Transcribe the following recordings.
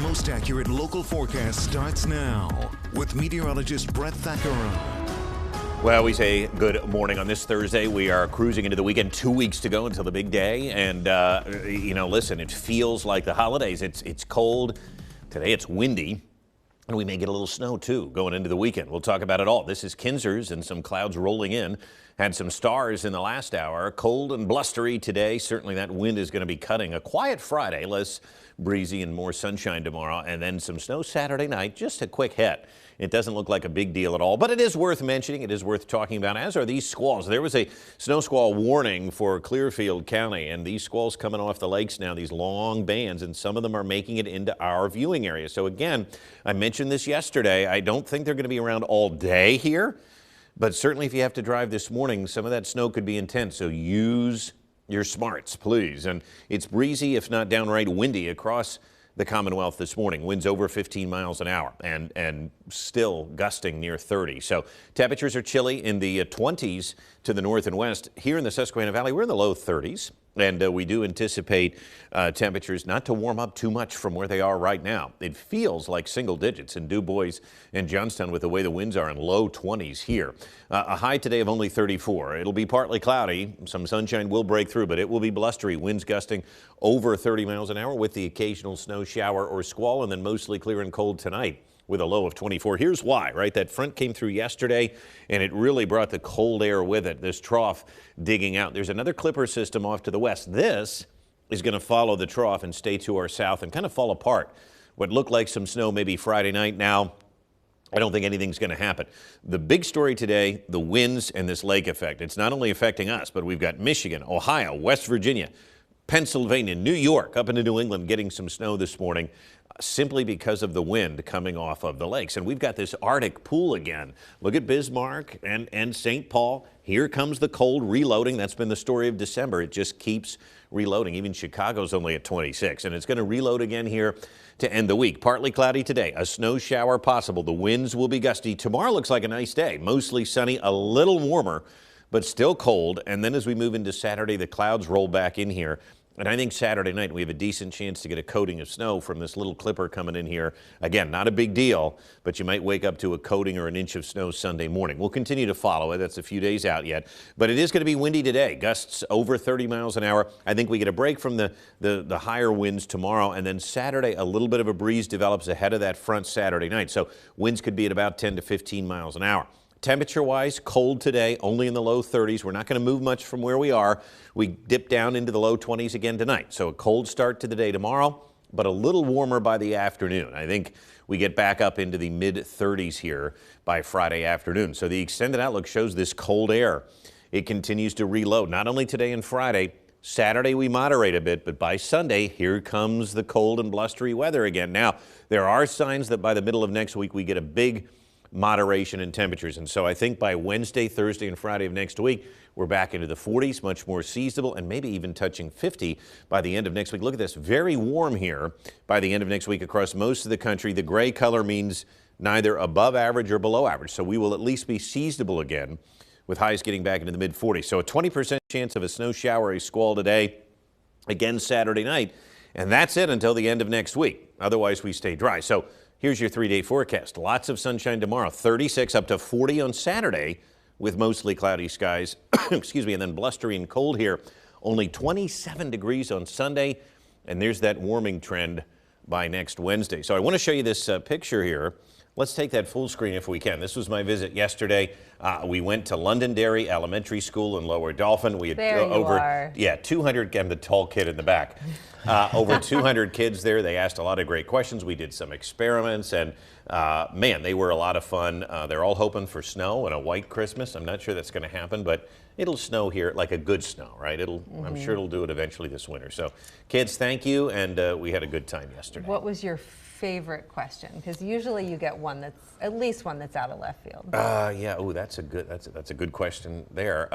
most accurate local forecast starts now with meteorologist Brett Thackeray. Well, we say good morning on this Thursday. We are cruising into the weekend, 2 weeks to go until the big day. And, listen, it feels like the holidays. It's cold. Today it's windy. And we may get a little snow, too, going into the weekend. We'll talk about it all. This is Kinzer's and some clouds rolling in. Had some stars in the last hour. Cold and blustery today. Certainly that wind is going to be cutting. A quiet Friday, less breezy and more sunshine tomorrow. And then some snow Saturday night. Just a quick hit. It doesn't look like a big deal at all, but it is worth mentioning. It is worth talking about, as are these squalls. There was a snow squall warning for Clearfield County, and these squalls coming off the lakes now, these long bands, and some of them are making it into our viewing area. So again, I mentioned this yesterday. I don't think they're going to be around all day here, but certainly if you have to drive this morning, some of that snow could be intense. So use your smarts, please. And it's breezy, if not downright windy, across the Commonwealth this morning. Winds over 15 miles an hour and still gusting near 30. So temperatures are chilly in the 20s to the north and west. Here in the Susquehanna Valley, we're in the low 30s. And we do anticipate temperatures not to warm up too much from where they are right now. It feels like single digits in Du Bois and Johnstown with the way the winds are in low 20s here. A high today of only 34. It'll be partly cloudy. Some sunshine will break through, but it will be blustery. Winds gusting over 30 miles an hour with the occasional snow shower or squall, and then mostly clear and cold tonight with a low of 24. Here's why, right? That front came through yesterday, and it really brought the cold air with it, this trough digging out. There's another clipper system off to the west. This is going to follow the trough and stay to our south and kind of fall apart. What looked like some snow maybe Friday night, now I don't think anything's going to happen. The big story today, the winds and this lake effect. It's not only affecting us, but we've got Michigan, Ohio, West Virginia, Pennsylvania, New York, up into New England getting some snow this morning simply because of the wind coming off of the lakes. And we've got this Arctic pool again. Look at Bismarck and St. Paul. Here comes the cold reloading. That's been the story of December. It just keeps reloading. Even Chicago's only at 26, and it's going to reload again here to end the week. Partly cloudy today, a snow shower possible. The winds will be gusty. Tomorrow looks like a nice day, mostly sunny, a little warmer, but still cold. And then as we move into Saturday, the clouds roll back in here. And I think Saturday night we have a decent chance to get a coating of snow from this little clipper coming in here. Again, not a big deal, but you might wake up to a coating or an inch of snow Sunday morning. We'll continue to follow it. That's a few days out yet. But it is going to be windy today. Gusts over 30 miles an hour. I think we get a break from the higher winds tomorrow. And then Saturday, a little bit of a breeze develops ahead of that front Saturday night. So winds could be at about 10 to 15 miles an hour. Temperature-wise, cold today, only in the low 30s. We're not going to move much from where we are. We dip down into the low 20s again tonight. So a cold start to the day tomorrow, but a little warmer by the afternoon. I think we get back up into the mid-30s here by Friday afternoon. So the extended outlook shows this cold air. It continues to reload, not only today and Friday. Saturday we moderate a bit, but by Sunday, here comes the cold and blustery weather again. Now, there are signs that by the middle of next week, we get a big moderation in temperatures. And so I think by Wednesday, Thursday, and Friday of next week, we're back into the 40s, much more seasonable, and maybe even touching 50 by the end of next week. Look at this, very warm here by the end of next week across most of the country. The gray color means neither above average or below average. So we will at least be seasonable again with highs getting back into the mid 40s. So a 20% chance of a snow shower, a squall today, again Saturday night. And that's it until the end of next week. Otherwise, we stay dry. So here's your 3-day forecast. Lots of sunshine tomorrow, 36 up to 40 on Saturday with mostly cloudy skies, excuse me, and then blustery and cold here. Only 27 degrees on Sunday, and there's that warming trend by next Wednesday. So I want to show you this picture here. Let's take that full screen if we can. This was my visit yesterday. We went to Londonderry Elementary School in Lower Dolphin. We had over 200, I'm the tall kid in the back. Over 200 kids there. They asked a lot of great questions. We did some experiments, and man, they were a lot of fun. They're all hoping for snow and a white Christmas. I'm not sure that's going to happen, but it'll snow here, like a good snow, right? I'm sure it'll do it eventually this winter. So kids, thank you, and we had a good time yesterday. What was your favorite question? Because usually you get one that's at least one that's out of left field. Yeah. Oh, that's a good question there.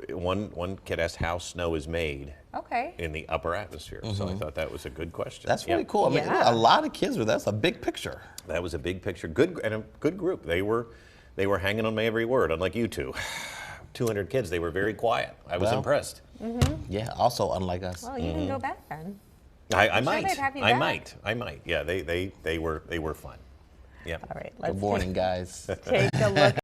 One kid asked how snow is made. Okay. In the upper atmosphere. So I thought that was a good question. That's really cool. I mean, a lot of kids were. That's a big picture. That was a big picture. Good, and a good group. They were hanging on my every word, unlike you two. 200 kids. They were very quiet. I was impressed. Yeah. Also, unlike us. Well, you didn't go back then. I sure might. they'd have you I back. might. Yeah, they were fun. Yeah. All right, let's Good morning, guys. take a look